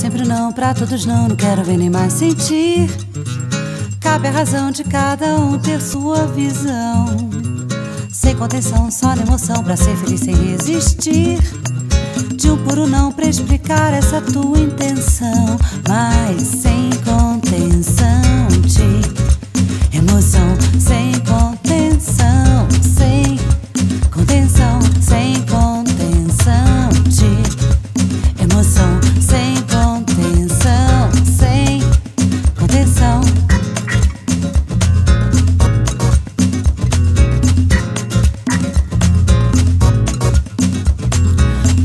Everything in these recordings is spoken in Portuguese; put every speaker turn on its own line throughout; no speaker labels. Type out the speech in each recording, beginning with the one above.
sempre não, pra todos não, não quero ver nem mais sentir. Cabe a razão de cada um ter sua visão, sem contenção, só na emoção, pra ser feliz sem resistir. De um puro não pra explicar essa tua intenção, mas sem contenção de emoção, sem contenção, sem contenção, sem contenção de emoção, sem contenção, sem contenção.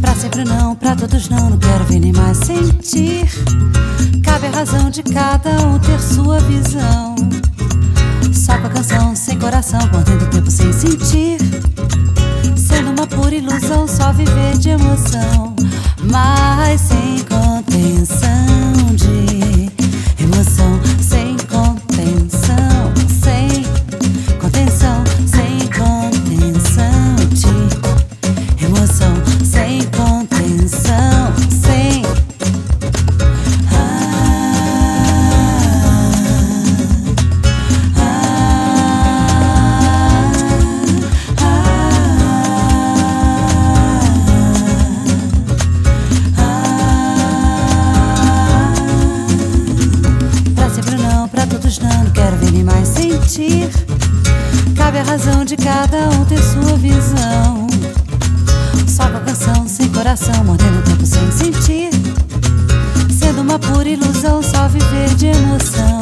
Pra sempre não, pra todos não, não quero ver nem mais sentir. Cabe a razão de cada um ter sua visão, só com a canção, sem coração, contendo o tempo sem sentir. Sendo uma pura ilusão, só viver de emoção, mas sem contenção de emoção, sem contenção, sem contenção, sem contenção de emoção, sem contenção, sem não quero ver nem mais sentir. Cabe a razão de cada um ter sua visão, só com a canção, sem coração, mordendo o tempo sem sentir. Sendo uma pura ilusão, só viver de emoção.